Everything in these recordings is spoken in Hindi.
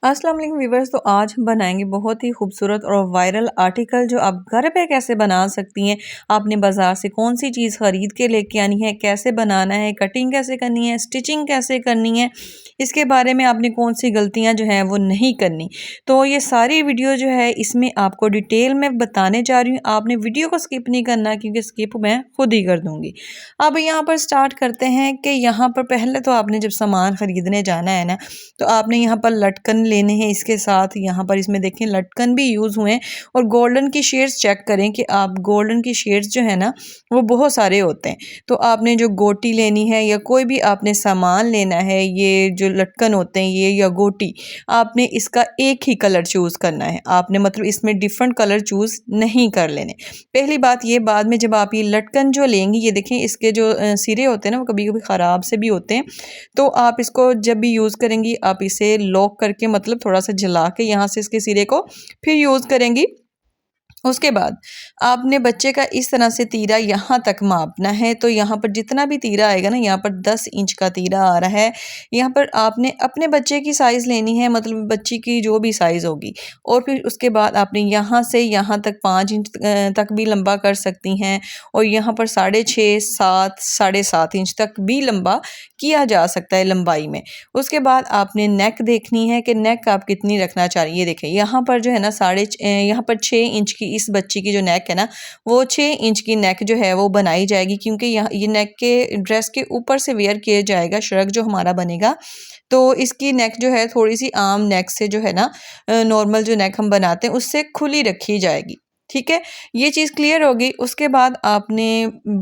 अस्सलाम वालेकुम व्यूवर्स। तो आज हम बनाएंगे बहुत ही खूबसूरत और वायरल आर्टिकल जो आप घर पे कैसे बना सकती हैं। आपने बाज़ार से कौन सी चीज़ ख़रीद के लेके आनी है, कैसे बनाना है, कटिंग कैसे करनी है, स्टिचिंग कैसे करनी है, इसके बारे में आपने कौन सी गलतियां जो हैं वो नहीं करनी। तो ये सारी वीडियो जो है इसमें आपको डिटेल में बताने जा रही हूँ। आपने वीडियो को स्किप नहीं करना क्योंकि स्किप मैं खुद ही कर दूँगी। अब यहाँ पर स्टार्ट करते हैं कि यहाँ पर पहले तो आपने जब सामान ख़रीदने जाना है ना, तो आपने यहाँ पर लटकन लेने हैं। इसके साथ यहाँ पर इसमें देखें लटकन भी यूज़ हुए हैं। और गोल्डन की शेड्स चेक करें कि आप गोल्डन की शेड्स जो है ना वो बहुत सारे होते हैं। तो आपने जो गोटी लेनी है या कोई भी आपने सामान लेना है, ये जो लटकन होते हैं ये या गोटी, आपने इसका एक ही कलर चूज़ करना है। आपने मतलब इसमें डिफरेंट कलर चूज़ नहीं कर लेने। पहली बात ये, बाद में जब आप ये लटकन जो लेंगी, ये देखें इसके जो सिरे होते हैं ना वो कभी कभी ख़राब से भी होते हैं। तो आप इसको जब भी यूज़ करेंगी आप इसे लॉक करके मतलब थोड़ा सा जला के यहाँ से इसके सिरे को फिर यूज़ करेंगी। उसके बाद आपने बच्चे का इस तरह से तीरा यहाँ तक मापना है। तो यहाँ पर जितना भी तीरा आएगा ना, यहाँ पर 10 इंच का तीरा आ रहा है। यहाँ पर आपने अपने बच्चे की साइज़ लेनी है, मतलब बच्ची की जो भी साइज़ होगी। और फिर उसके बाद आपने यहाँ से यहाँ तक 5 इंच तक भी लंबा कर सकती हैं। और यहाँ पर 6.5 7 7.5 इंच तक भी लंबा किया जा सकता है लंबाई में। उसके बाद आपने नेक देखनी है कि नेक आप कितनी रखना चाह रही है। देखें यहाँ पर जो है ना यहाँ पर 6 इंच की इस बच्ची की जो नेक है ना, वो 6 इंच की नेक जो है वो बनाई जाएगी, क्योंकि यहाँ ये नेक के ड्रेस के ऊपर से वेयर किया जाएगा श्रग जो हमारा बनेगा। तो इसकी नेक जो है थोड़ी सी आम नेक से जो है ना, नॉर्मल जो नेक हम बनाते हैं उससे खुली रखी जाएगी। ठीक है, ये चीज़ क्लियर होगी। उसके बाद आपने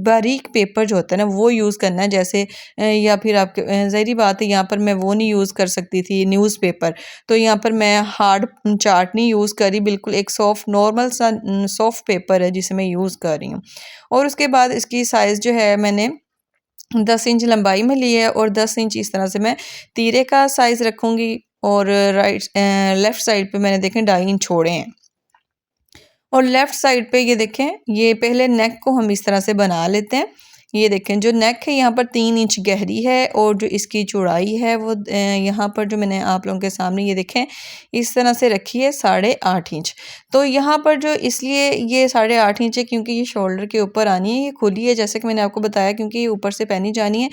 बारीक पेपर जो होता है ना वो यूज़ करना है। जैसे या फिर आपके ज़ाहिरी बात है, यहाँ पर मैं वो नहीं यूज़ कर सकती थी न्यूज़पेपर। तो यहाँ पर मैं हार्ड चार्ट नहीं यूज़ करी, बिल्कुल एक सॉफ्ट नॉर्मल सा सॉफ्ट पेपर है जिसे मैं यूज़ कर रही हूँ। और उसके बाद इसकी साइज़ जो है मैंने 10 इंच लंबाई में ली है और 10 इंच इस तरह से मैं तीरे का साइज़ रखूँगी। और लेफ़्ट साइड पे मैंने देखें 2.5 इंच छोड़े हैं। और लेफ़्ट साइड पे ये देखें, ये पहले नेक को हम इस तरह से बना लेते हैं। ये देखें जो नेक है यहाँ पर 3 इंच गहरी है और जो इसकी चौड़ाई है वो यहाँ पर जो मैंने आप लोगों के सामने ये देखें इस तरह से रखी है 8.5 इंच। तो यहाँ पर जो इसलिए ये 8.5 इंच है क्योंकि ये शोल्डर के ऊपर आनी है, ये खुली है जैसे कि मैंने आपको बताया, क्योंकि ये ऊपर से पहनी जानी है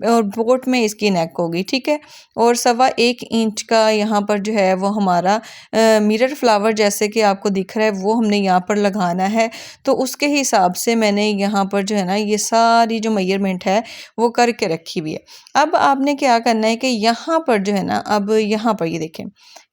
और बोट में इसकी नेक होगी। ठीक है, और 1.25 इंच का यहाँ पर जो है वो हमारा मिरर फ्लावर जैसे कि आपको दिख रहा है वो हमने यहाँ पर लगाना है। तो उसके हिसाब से मैंने यहाँ पर जो है ना ये सारी जो मेजरमेंट है वो करके रखी हुई है। अब आपने क्या करना है कि यहाँ पर जो है ना, अब यहाँ पर ये देखें,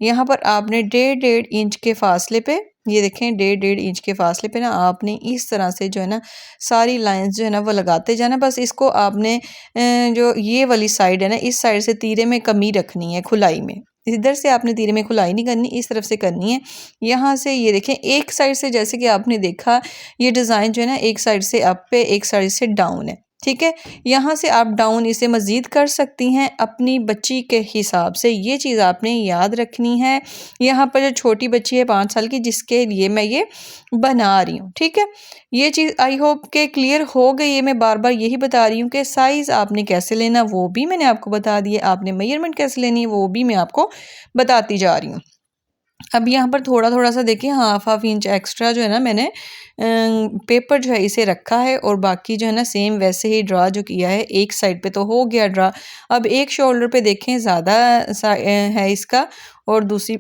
यहाँ पर आपने 1.5 इंच के फासले पे, ये देखें 1.5 इंच के फासले पे ना आपने इस तरह से जो है ना सारी लाइंस जो है ना वो लगाते जाना। बस इसको आपने जो ये वाली साइड है ना, इस साइड से तीरे में कमी रखनी है, खुलाई में। इधर से आपने तीरे में खुलाई नहीं करनी, इस तरफ से करनी है। यहाँ से ये देखें एक साइड से, जैसे कि आपने देखा ये डिज़ाइन जो है ना एक साइड से अप पे एक साइड से डाउन है। ठीक है, यहाँ से आप डाउन इसे मज़ीद कर सकती हैं अपनी बच्ची के हिसाब से। ये चीज़ आपने याद रखनी है। यहाँ पर जो छोटी बच्ची है 5 साल की, जिसके लिए मैं ये बना रही हूँ। ठीक है, ये चीज़ आई होप के क्लियर हो गई है। मैं बार बार यही बता रही हूँ कि साइज़ आपने कैसे लेना वो भी मैंने आपको बता दिया, आपने मेजरमेंट कैसे लेनी है वो भी मैं आपको बताती जा रही हूँ। अब यहाँ पर थोड़ा थोड़ा सा देखिए, हाफ इंच एक्स्ट्रा जो है ना मैंने पेपर जो है इसे रखा है। और बाकी जो है ना सेम वैसे ही ड्रा जो किया है, एक साइड पे तो हो गया ड्रा। अब एक शोल्डर पे देखें ज़्यादा है इसका और दूसरी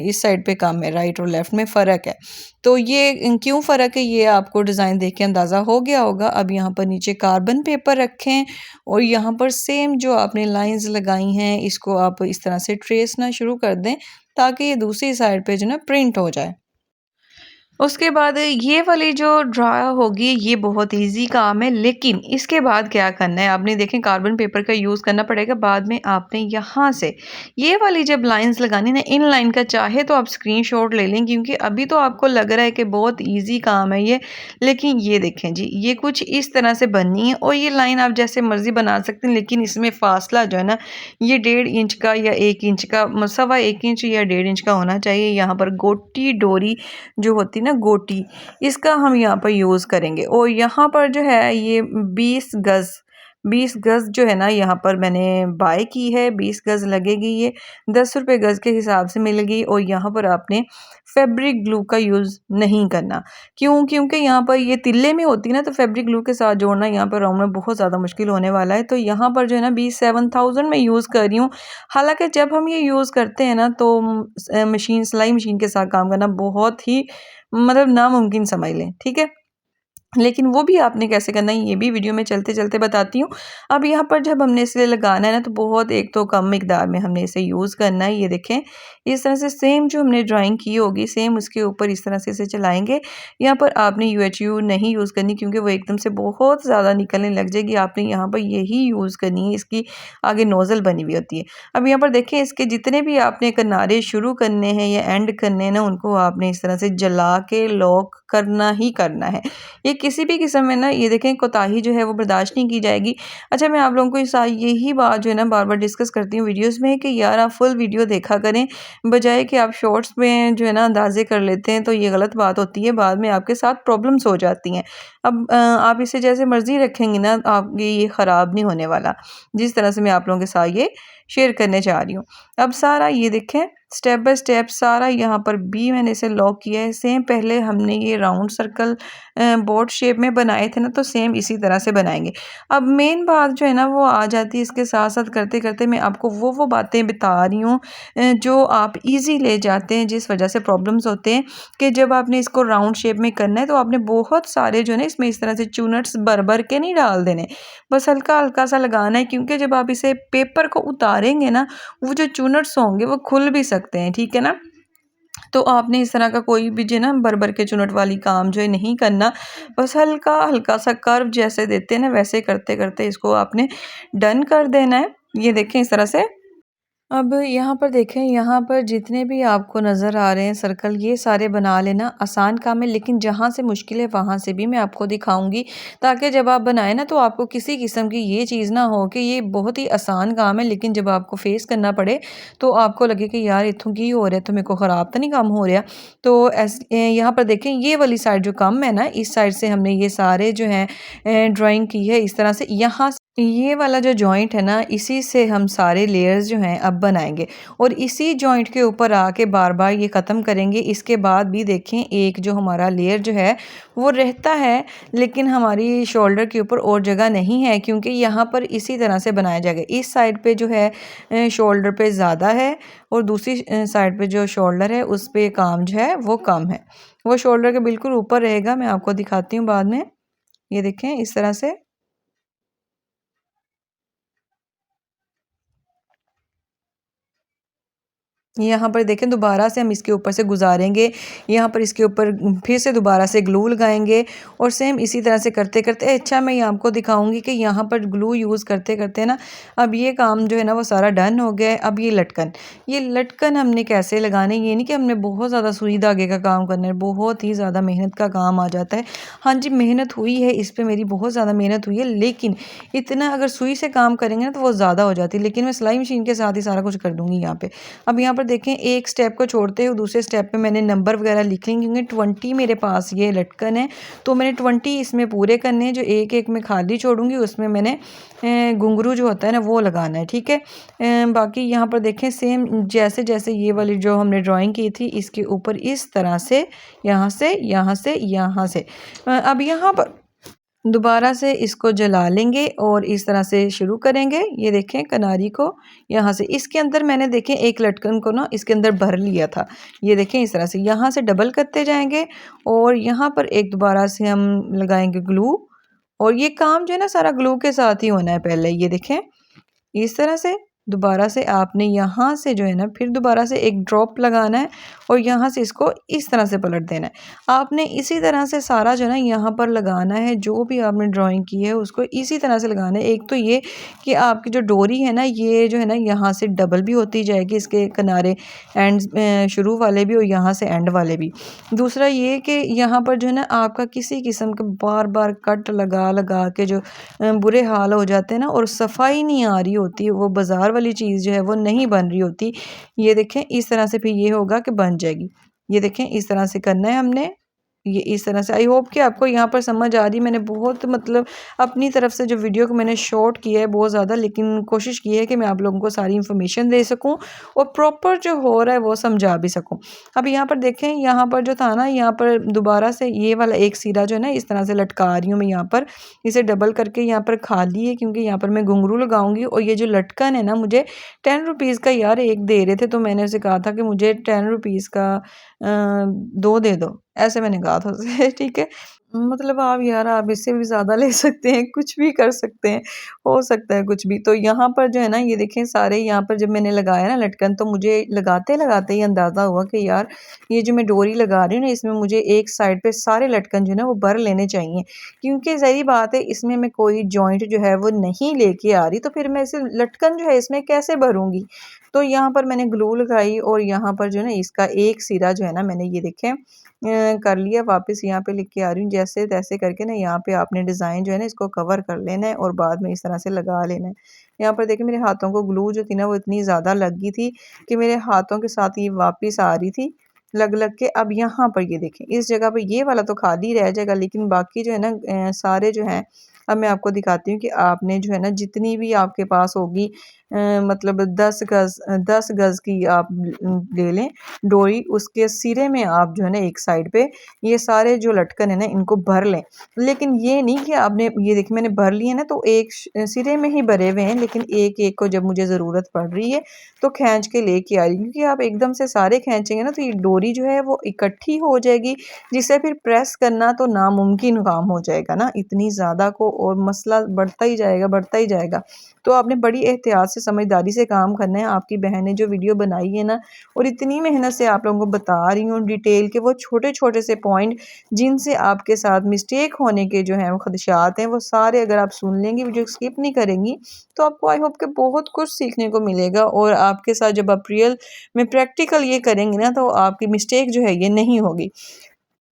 इस साइड पे कम है, राइट और लेफ़्ट में फ़र्क है। तो ये क्यों फ़र्क है ये आपको डिज़ाइन देख के अंदाज़ा हो गया होगा। अब यहाँ पर नीचे कार्बन पेपर रखें और यहाँ पर सेम जो आपने लाइंस लगाई हैं इसको आप इस तरह से ट्रेसना शुरू कर दें ताकि ये दूसरी साइड पे जो ना प्रिंट हो जाए। उसके बाद ये वाली जो ड्रा होगी ये बहुत इजी काम है, लेकिन इसके बाद क्या करना है आपने देखें कार्बन पेपर का यूज़ करना पड़ेगा। बाद में आपने यहाँ से ये वाली जब लाइंस लगानी ना, इन लाइन का चाहे तो आप स्क्रीनशॉट ले लें, क्योंकि अभी तो आपको लग रहा है कि बहुत इजी काम है ये, लेकिन ये देखें जी ये कुछ इस तरह से बननी है। और ये लाइन आप जैसे मर्जी बना सकते हैं, लेकिन इसमें फासला जो है ना ये 1.5 इंच का या 1 इंच का, 1.25 इंच या 1.5 इंच का होना चाहिए। यहाँ पर गोटी डोरी जो होती ना गोटी, इसका हम यहाँ पर यूज़ करेंगे। और यहाँ पर जो है ये 20 गज़ 20 गज़ जो है ना यहाँ पर मैंने बाय की है, 20 गज़ लगेगी ये, 10 रुपए गज़ के हिसाब से मिलेगी। और यहाँ पर आपने फैब्रिक ग्लू का यूज़ नहीं करना। क्यों? क्योंकि यहाँ पर ये तिल्ले में होती है ना, तो फैब्रिक ग्लू के साथ जोड़ना यहाँ पर राउंड में बहुत ज़्यादा मुश्किल होने वाला है। तो यहाँ पर जो है ना 27,000 मैं यूज़ कर रही हूँ। हालाँकि जब हम ये यूज़ करते हैं ना तो मशीन, सिलाई मशीन के साथ काम करना बहुत ही मतलब नामुमकिन समझ लें, ठीक है? लेकिन वो भी आपने कैसे करना है ये भी वीडियो में चलते-चलते बताती हूँ। अब यहाँ पर जब हमने इसे लगाना है ना तो बहुत एक तो कम मिकदार में हमने इसे यूज़ करना है। ये देखें, इस तरह से सेम जो हमने ड्राइंग की होगी सेम उसके ऊपर इस तरह से इसे चलाएँगे। यहाँ पर आपने यूएचयू नहीं यूज़ करनी क्योंकि वो एकदम से बहुत ज़्यादा निकलने लग जाएगी। आपने यहाँ पर यही यूज़ करनी है, इसकी आगे नोज़ल बनी हुई होती है। अब यहाँ पर देखें, इसके जितने भी आपने किनारे शुरू करने हैं या एंड करने हैं ना, उनको आपने इस तरह से जला के लॉक करना ही करना है। ये किसी भी किस्म में ना ये देखें कोताही जो है वो बर्दाश्त नहीं की जाएगी। अच्छा, मैं आप लोगों को इस यही बात जो है ना बार-बार डिस्कस करती हूँ वीडियोज़ में कि यार आप फुल वीडियो देखा करें, बजाए कि आप शॉर्ट्स में जो है ना अंदाज़े कर लेते हैं, तो ये गलत बात होती है, बाद में आपके साथ प्रॉब्लम्स हो जाती हैं। अब आप इसे जैसे मर्ज़ी रखेंगे ना, आपके ये ख़राब नहीं होने वाला, जिस तरह से मैं आप लोगों के साथ ये शेयर करने जा रही हूँ। अब सारा ये देखें स्टेप बाय स्टेप सारा यहाँ पर भी मैंने इसे लॉक किया है। सेम पहले हमने ये राउंड सर्कल बोट शेप में बनाए थे ना, तो सेम इसी तरह से बनाएंगे। अब मेन बात जो है ना वो आ जाती है, इसके साथ साथ करते करते मैं आपको वो बातें बता रही हूँ जो आप इजी ले जाते हैं, जिस वजह से प्रॉब्लम्स होते हैं कि जब आपने इसको राउंड शेप में करना है तो आपने बहुत सारे जो है ना इसमें इस तरह से चूनट्स भर भर के नहीं डाल देने, बस हल्का हल्का सा लगाना है। क्योंकि जब आप इसे पेपर को उतारेंगे ना, वो जो चूनट्स होंगे वो खुल भी सकते हैं, ठीक है ना? तो आपने इस तरह का कोई भी जो है ना भर-भर के चुनट वाली काम जो है नहीं करना। बस हल्का-हल्का सा कर्व जैसे देते हैं ना, वैसे करते-करते इसको आपने डन कर देना है। ये देखें इस तरह से। अब यहाँ पर देखें, यहाँ पर जितने भी आपको नज़र आ रहे हैं सर्कल, ये सारे बना लेना आसान काम है, लेकिन जहाँ से मुश्किल है वहाँ से भी मैं आपको दिखाऊंगी, ताकि जब आप बनाएं ना तो आपको किसी किस्म की ये चीज़ ना हो कि ये बहुत ही आसान काम है, लेकिन जब आपको फेस करना पड़े तो आपको लगे कि यार इत्थों की हो रहा है, तो मेरे को ख़राब तो नहीं काम हो रहा। तो यहाँ पर देखें, ये वाली साइड जो कम है ना, इस साइड से हमने ये सारे जो हैं ड्राइंग की है इस तरह से। यहाँ ये वाला जो जॉइंट है ना, इसी से हम सारे लेयर्स जो हैं अब बनाएंगे और इसी जॉइंट के ऊपर आके बार बार ये ख़त्म करेंगे। इसके बाद भी देखें, एक जो हमारा लेयर जो है वो रहता है, लेकिन हमारी शोल्डर के ऊपर और जगह नहीं है, क्योंकि यहाँ पर इसी तरह से बनाया जाएगा। इस साइड पे जो है शोल्डर पे ज़्यादा है और दूसरी साइड पे जो शोल्डर है उस पे काम जो है वो कम है। वो शोल्डर के बिल्कुल ऊपर रहेगा, मैं आपको दिखाती हूँ बाद में। ये देखें इस तरह से। यहाँ पर देखें, दोबारा से हम इसके ऊपर से गुजारेंगे, यहाँ पर इसके ऊपर फिर से दोबारा से ग्लू लगाएंगे और सेम इसी तरह से करते करते। अच्छा, मैं ये आपको दिखाऊंगी कि यहाँ पर ग्लू यूज़ करते करते ना अब ये काम जो है ना वो सारा डन हो गया है। अब ये लटकन हमने कैसे लगाने, ये नहीं कि हमने बहुत ज़्यादा सुई धागे का काम करना है, बहुत ही ज़्यादा मेहनत का काम आ जाता है। हाँ जी, मेहनत हुई है इस पर, मेरी बहुत ज़्यादा मेहनत हुई है, लेकिन इतना अगर सुई से काम करेंगे ना तो वो ज़्यादा हो जाती है, लेकिन मैं सिलाई मशीन के साथ ही सारा कुछ कर दूँगी यहाँ पे। अब यहाँ पर देखें, एक स्टेप को छोड़ते हुए दूसरे स्टेप पे मैंने नंबर वगैरह लिख लेंगे, क्योंकि 20 मेरे पास ये लटकन है, तो मैंने 20 इसमें पूरे करने हैं। जो एक एक मैं खाली छोड़ूंगी उसमें मैंने घुंघरू जो होता है ना वो लगाना है, ठीक है। बाकी यहाँ पर देखें, सेम जैसे जैसे ये वाली जो हमने ड्राइंग की थी इसके ऊपर इस तरह से यहाँ से यहाँ से यहाँ से अब यहाँ पर दोबारा से इसको जला लेंगे और इस तरह से शुरू करेंगे। ये देखें कनारी को यहाँ से इसके अंदर मैंने देखें एक लटकन को ना इसके अंदर भर लिया था। ये देखें इस तरह से यहाँ से डबल करते जाएंगे और यहाँ पर एक दोबारा से हम लगाएंगे ग्लू, और ये काम जो है ना सारा ग्लू के साथ ही होना है पहले। ये देखें इस तरह से दोबारा से आपने यहाँ से जो है ना फिर दोबारा से एक ड्रॉप लगाना है और यहाँ से इसको इस तरह से पलट देना है। आपने इसी तरह से सारा जो है ना यहाँ पर लगाना है, जो भी आपने ड्राइंग की है उसको इसी तरह से लगाना है। एक तो ये कि आपकी जो डोरी है ना ये जो है ना यहाँ से डबल भी होती जाएगी, इसके किनारे एंड शुरू वाले भी और यहाँ से एंड वाले भी। दूसरा ये कि यहाँ पर जो है ना आपका किसी किस्म के बार बार कट लगा लगा के जो बुरे हाल हो जाते हैं ना और सफाई नहीं आ रही होती, वो बाज़ार वाली चीज़ जो है वो नहीं बन रही होती। ये देखें इस तरह से फिर ये होगा कि बन जाएगी। ये देखें इस तरह से करना है हमने। ये इस तरह से। आई होप कि आपको यहाँ पर समझ आ रही। मैंने बहुत मतलब अपनी तरफ से जो वीडियो को मैंने शॉर्ट किया है बहुत ज़्यादा, लेकिन कोशिश की है कि मैं आप लोगों को सारी इन्फॉर्मेशन दे सकूँ और प्रॉपर जो हो रहा है वो समझा भी सकूँ। अब यहाँ पर देखें, यहाँ पर जो था ना, यहाँ पर दोबारा से ये वाला एक सिरा जो है ना इस तरह से लटका रही हूँ मैं यहाँ पर, इसे डबल करके यहाँ पर खाली है क्योंकि यहाँ पर मैं घुंघरू लगाऊंगी। और ये जो लटकन है ना, मुझे 10 रुपीज़ का यार एक दे रहे थे, तो मैंने उसे कहा था कि मुझे 10 रुपीज़ का दो दे दो, ऐसे मैंने कहा था उसे ठीक है। मतलब आप यार आप इससे भी ज़्यादा ले सकते हैं, कुछ भी कर सकते हैं, हो सकता है कुछ भी। तो यहाँ पर जो है ना ये देखें सारे, यहाँ पर जब मैंने लगाया ना लटकन, तो मुझे लगाते-लगाते ही अंदाज़ा हुआ कि यार ये जो मैं डोरी लगा रही हूँ ना, इसमें मुझे एक साइड पे सारे लटकन जो है ना वो भर लेने चाहिए। क्योंकि ज़ाहिर बात है इसमें मैं कोई जॉइंट जो है वो नहीं लेके आ रही, तो फिर मैं इसे लटकन जो है इसमें कैसे भरूँगी? तो यहाँ पर मैंने ग्लू लगाई और यहाँ पर जो है ना इसका एक सिरा जो है ना मैंने ये देखें कर लिया, वापस यहाँ पे लेके आ रही हूँ। जैसे तैसे करके ना यहाँ पे आपने डिज़ाइन जो है ना इसको कवर कर लेना है और बाद में इस तरह से लगा लेना है। यहाँ पर देखिए मेरे हाथों को ग्लू जो थी ना वो इतनी ज़्यादा लग गई थी कि मेरे हाथों के साथ ये वापस आ रही थी लग-लग के। अब यहाँ पर ये देखें, इस जगह पे ये वाला तो खाली रह जाएगा, लेकिन बाकी जो है ना सारे जो हैं, अब मैं आपको दिखाती हूँ कि आपने जो है ना जितनी भी आपके पास होगी मतलब 10 गज़ की आप ले लें डोरी, उसके सिरे में आप जो है ना एक साइड पे ये सारे जो लटकन है ना इनको भर लें। लेकिन ये नहीं कि आपने ये देखिए मैंने भर लिए ना, तो एक सिरे में ही भरे हुए हैं, लेकिन एक-एक को जब मुझे ज़रूरत पड़ रही है तो खींच के लेके आ रही हूँ। क्योंकि आप एकदम से सारे खींचेंगे ना तो ये डोरी जो है वो इकट्ठी हो जाएगी, जिसे फिर प्रेस करना तो नामुमकिन काम हो जाएगा ना इतनी ज़्यादा को, और मसला बढ़ता ही जाएगा, बढ़ता ही जाएगा। तो आपने बड़ी एहतियात से समझदारी से काम करना है। आपकी बहन ने जो वीडियो बनाई है ना, और इतनी मेहनत से आप लोगों को बता रही हूँ डिटेल के, वो छोटे-छोटे से पॉइंट जिनसे आपके साथ मिस्टेक होने के जो हैं वो खदशात हैं, वो सारे अगर आप सुन लेंगी, वीडियो स्किप नहीं करेंगी, तो आपको आई होप कि बहुत कुछ सीखने को मिलेगा। और आपके साथ जब आप रियल में प्रैक्टिकल ये करेंगे ना, तो आपकी मिस्टेक जो है ये नहीं होगी।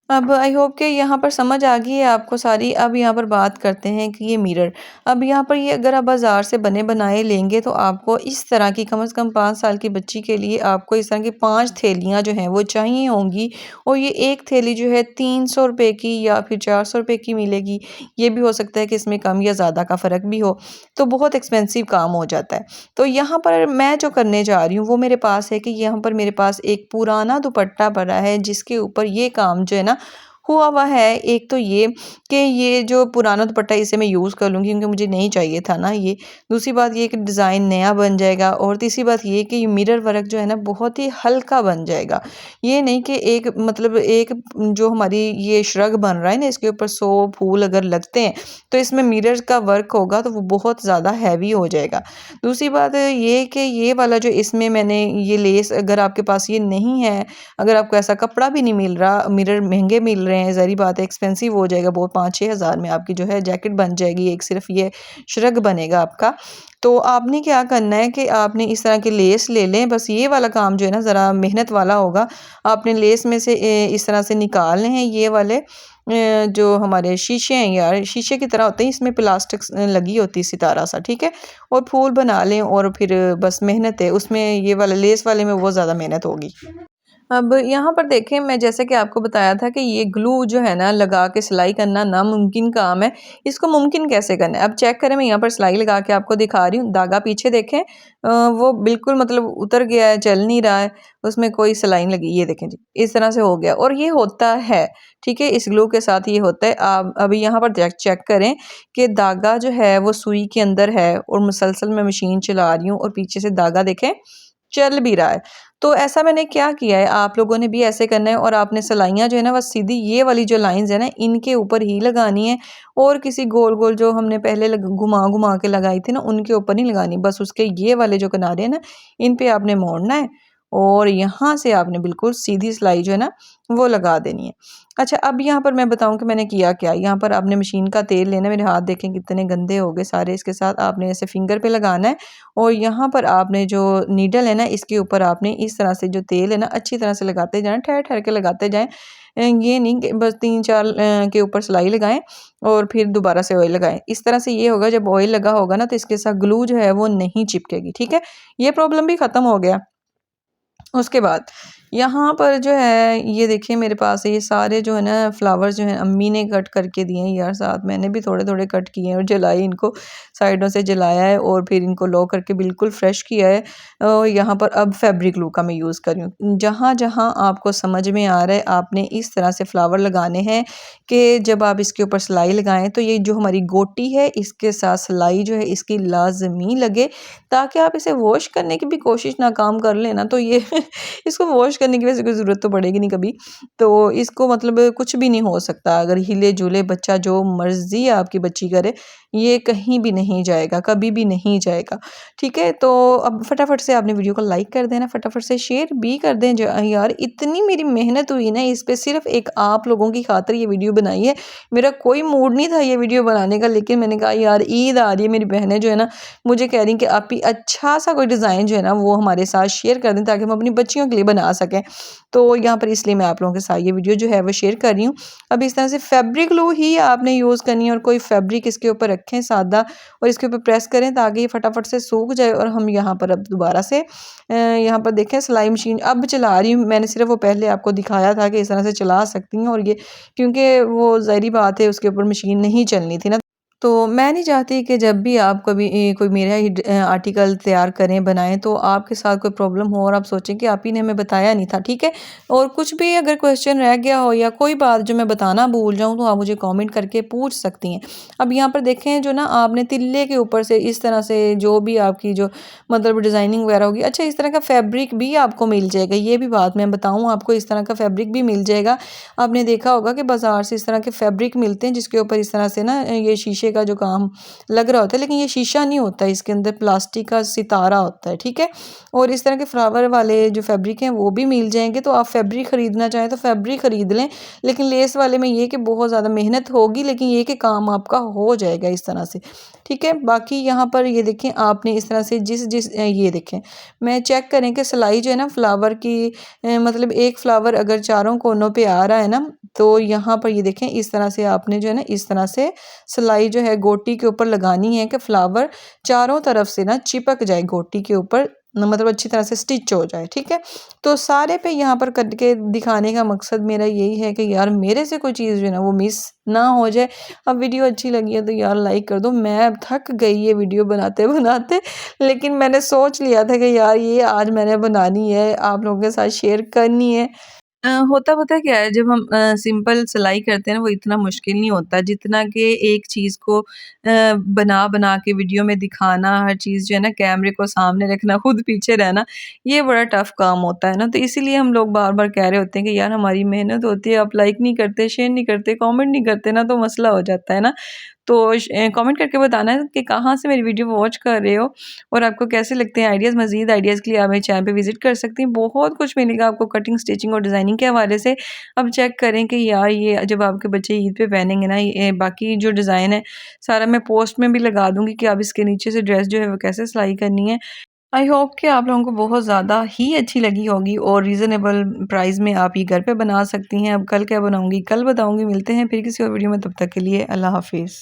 अब आई होप कि यहाँ पर समझ आ गई है आपको सारी। अब यहाँ पर बात करते हैं कि ये मिरर, अब यहाँ पर ये अगर आप बाज़ार से बने बनाए लेंगे तो आपको इस तरह की कम से कम 5 साल की बच्ची के लिए आपको इस तरह की 5 थैलियाँ जो हैं वो चाहिए होंगी। और ये एक थैली जो है 300 रुपये की या फिर 400 रुपये की मिलेगी। ये भी हो सकता है कि इसमें कम या ज़्यादा का फ़र्क भी हो, तो बहुत एक्सपेंसिव काम हो जाता है। तो यहाँ पर मैं जो करने जा रही हूँ वो मेरे पास है कि यहाँ पर मेरे पास एक पुराना दुपट्टा पड़ा है जिसके ऊपर ये काम जो है ना हुआ हुआ है। एक तो ये कि ये जो पुराना दुपट्टा इसे मैं यूज़ कर लूँगी क्योंकि मुझे नहीं चाहिए था ना ये। दूसरी बात ये कि डिज़ाइन नया बन जाएगा, और तीसरी बात ये कि मिरर वर्क जो है ना बहुत ही हल्का बन जाएगा। ये नहीं कि एक मतलब एक जो हमारी ये श्रग बन रहा है ना इसके ऊपर 100 फूल अगर लगते हैं तो इसमें मिरर का वर्क होगा तो वो बहुत ज़्यादा हैवी हो जाएगा। दूसरी बात ये कि ये वाला जो इसमें मैंने ये लेस, अगर आपके पास ये नहीं है, अगर आपको ऐसा कपड़ा भी नहीं मिल रहा, मिरर महंगे मिल रहे हैं, ज़ाहिर बात है एक्सपेंसिव हो जाएगा, बहुत 5-6 हज़ार में आपकी जो है जैकेट बन जाएगी, एक सिर्फ ये श्रग बनेगा आपका। तो आपने क्या करना है कि आपने इस तरह के लेस ले लें। बस ये वाला काम जो है ना ज़रा मेहनत वाला होगा। आपने लेस में से इस तरह से निकालने हैं ये वाले जो हमारे शीशे हैं यार, शीशे की तरह होते हैं, इसमें प्लास्टिक लगी होती है सितारा सा, ठीक है। और फूल बना लें और फिर बस मेहनत है उसमें, ये वाला लेस वाले में बहुत ज़्यादा मेहनत होगी। अब यहाँ पर देखें, मैं जैसे कि आपको बताया था कि ये ग्लू जो है ना लगा के सिलाई करना नामुमकिन काम है। इसको मुमकिन कैसे करना है, अब चेक करें। मैं यहाँ पर सिलाई लगा के आपको दिखा रही हूँ। धागा पीछे देखें, वो बिल्कुल मतलब उतर गया है, चल नहीं रहा है, उसमें कोई सिलाई नहीं लगी। ये देखें जी, इस तरह से हो गया। और ये होता है, ठीक है, इस ग्लू के साथ ये होता है। आप अभी यहाँ पर चेक करें कि धागा जो है वो सुई के अंदर है, और मुसलसल मैं मशीन चला रही हूँ और पीछे से धागा देखें चल भी रहा है। तो ऐसा मैंने क्या किया है, आप लोगों ने भी ऐसे करना है। और आपने सिलाइयाँ जो है ना बस सीधी ये वाली जो लाइंस है ना इनके ऊपर ही लगानी है, और किसी गोल गोल जो हमने पहले घुमा घुमा के लगाई थी ना उनके ऊपर नहीं लगानी। बस उसके ये वाले जो किनारे हैं ना इन पे आपने मोड़ना है, और यहाँ से आपने बिल्कुल सीधी सिलाई जो है ना वो लगा देनी है। अच्छा, अब यहाँ पर मैं बताऊँ कि मैंने किया क्या। यहाँ पर आपने मशीन का तेल लेना है, मेरे हाथ देखें कितने गंदे हो गए सारे। इसके साथ आपने ऐसे फिंगर पे लगाना है, और यहाँ पर आपने जो नीडल है ना इसके ऊपर आपने इस तरह से जो तेल है ना अच्छी तरह से लगाते जाएं, ठहर ठहर के लगाते जाएं। ये नहीं कि बस 3-4 के ऊपर सिलाई लगाएं और फिर दोबारा से ऑयल लगाएं। इस तरह से ये होगा, जब ऑयल लगा होगा ना तो इसके साथ ग्लू जो है वो नहीं चिपकेगी, ठीक है। ये प्रॉब्लम भी ख़त्म हो गया। उसके बाद यहाँ पर जो है ये देखिए मेरे पास ये सारे जो है ना फ्लावर्स जो हैं अम्मी ने कट करके दिए हैं यार, साथ मैंने भी थोड़े थोड़े कट किए हैं और जलाई इनको, साइडों से जलाया है और फिर इनको लो करके बिल्कुल फ्रेश किया है। यहाँ पर अब फैब्रिक ग्लू का मैं यूज़ कर रही हूँ। जहाँ जहाँ आपको समझ में आ रहा है आपने इस तरह से फ्लावर लगाने हैं कि जब आप इसके ऊपर सिलाई लगाएं तो ये जो हमारी गोटी है इसके साथ सिलाई जो है इसकी लाजमी लगे, ताकि आप इसे वॉश करने की भी कोशिश नाकाम कर लेना तो ये इसको वॉश करने की वैसे कोई ज़रूरत तो पड़ेगी नहीं कभी। तो इसको मतलब कुछ भी नहीं हो सकता, अगर हिले-जुले बच्चा जो मर्ज़ी आपकी बच्ची करे, ये कहीं भी नहीं जाएगा, कभी भी नहीं जाएगा। ठीक है? तो अब फटाफट से आपने वीडियो को लाइक कर देना, फटाफट से शेयर भी कर दें। ज यार इतनी मेरी मेहनत हुई ना इस पे, सिर्फ़ एक आप लोगों की खातिर ये वीडियो बनाई है। मेरा कोई मूड नहीं था ये वीडियो बनाने का, लेकिन मैंने कहा यार ईद आ रही है, मेरी बहनें जो है ना मुझे कह रही हैं कि आप ही अच्छा सा कोई डिज़ाइन जो है ना वो हमारे साथ शेयर कर दें ताकि हम अपनी बच्चियों के लिए बना सकें। तो यहाँ पर इसलिए मैं आप लोगों के साथ ये वीडियो जो है वो शेयर कर रही हूँ। अब इस तरह से फैब्रिक ग्लू ही आपने यूज़ करनी है और कोई फैब्रिक इसके ऊपर रखें सादा और इसके ऊपर प्रेस करें ताकि ये फटाफट से सूख जाए। और हम यहाँ पर अब दोबारा से यहाँ पर देखें सिलाई मशीन अब चला रही हूँ। मैंने सिर्फ वो पहले आपको दिखाया था कि इस तरह से चला सकती हैं, और ये क्योंकि वो ज़ाहिर बात है उसके ऊपर मशीन नहीं चलनी थी ना। तो मैं नहीं चाहती कि जब भी आप कभी कोई मेरा ही आर्टिकल तैयार करें, बनाएँ तो आपके साथ कोई प्रॉब्लम हो और आप सोचें कि आप ही ने हमें बताया नहीं था, ठीक है? और कुछ भी अगर क्वेश्चन रह गया हो या कोई बात जो मैं बताना भूल जाऊँ तो आप मुझे कमेंट करके पूछ सकती हैं। अब यहाँ पर देखें जो ना आपने तिल्ले के ऊपर से इस तरह से जो भी आपकी जो मतलब डिज़ाइनिंग वगैरह होगी, अच्छा इस तरह का फैब्रिक भी आपको मिल जाएगा, ये भी बात मैं बताऊँ आपको, इस तरह का फैब्रिक भी मिल जाएगा। आपने देखा होगा कि बाज़ार से इस तरह के फैब्रिक मिलते हैं जिसके ऊपर इस तरह से ना ये शीशे का जो काम लग रहा होता है, लेकिन ये शीशा नहीं होता है, इसके अंदर प्लास्टिक का सितारा होता है, ठीक है? और इस तरह के फ्लावर वाले जो फैब्रिक हैं वो भी मिल जाएंगे, तो आप फैब्रिक ख़रीदना चाहें तो फैब्रिक ख़रीद लें। लेकिन लेस वाले में ये कि बहुत ज़्यादा मेहनत होगी, लेकिन ये कि काम आपका हो जाएगा इस तरह से, ठीक है? बाकी यहाँ पर ये देखें आपने इस तरह से ये देखें, मैं चेक करें कि सिलाई जो है ना फ्लावर की मतलब एक फ्लावर अगर चारों कोनों पे आ रहा है ना, तो यहाँ पर ये देखें इस तरह से आपने जो है ना इस तरह से सिलाई जो है गोटी के ऊपर लगानी है कि फ्लावर चारों तरफ से ना चिपक जाए गोटी के ऊपर, मतलब अच्छी तरह से स्टिच हो जाए, ठीक है? तो सारे पे यहाँ पर करके दिखाने का मकसद मेरा यही है कि यार मेरे से कोई चीज़ जो है ना वो मिस ना हो जाए। अब वीडियो अच्छी लगी है तो यार लाइक कर दो। मैं अब थक गई ये वीडियो बनाते बनाते, लेकिन मैंने सोच लिया था कि यार ये आज मैंने बनानी है, आप लोगों के साथ शेयर करनी है। होता पता है क्या है, जब हम सिंपल सिलाई करते हैं ना वो इतना मुश्किल नहीं होता जितना कि एक चीज़ को बना बना के वीडियो में दिखाना, हर चीज़ जो है ना कैमरे को सामने रखना, खुद पीछे रहना, ये बड़ा टफ काम होता है ना। तो इसीलिए हम लोग बार बार कह रहे होते हैं कि यार हमारी मेहनत होती है, आप लाइक नहीं करते, शेयर नहीं करते, कमेंट नहीं करते ना, तो मसला हो जाता है ना। तो कमेंट करके बताना है कि कहाँ से मेरी वीडियो वॉच कर रहे हो और आपको कैसे लगते हैं आइडियाज़। मज़ीद आइडियाज़ के लिए आप मेरे चैनल पे विज़िट कर सकती हैं, बहुत कुछ मिलेगा आपको कटिंग, स्टिचिंग और डिज़ाइनिंग के हवाले से। अब चेक करें कि यार ये जब आपके बच्चे ईद पे पहनेंगे ना, ये बाकी जो डिज़ाइन है सारा मैं पोस्ट में भी लगा दूँगी कि आप इसके नीचे से ड्रेस जो है वो कैसे सिलाई करनी है। आई होप कि आप लोगों को बहुत ज़्यादा ही अच्छी लगी होगी और रीज़नेबल प्राइस में आप ये घर पे बना सकती हैं। अब कल क्या बनाऊँगी कल बताऊँगी। मिलते हैं फिर किसी और वीडियो में, तब तक के लिए अल्लाह हाफ़िज़।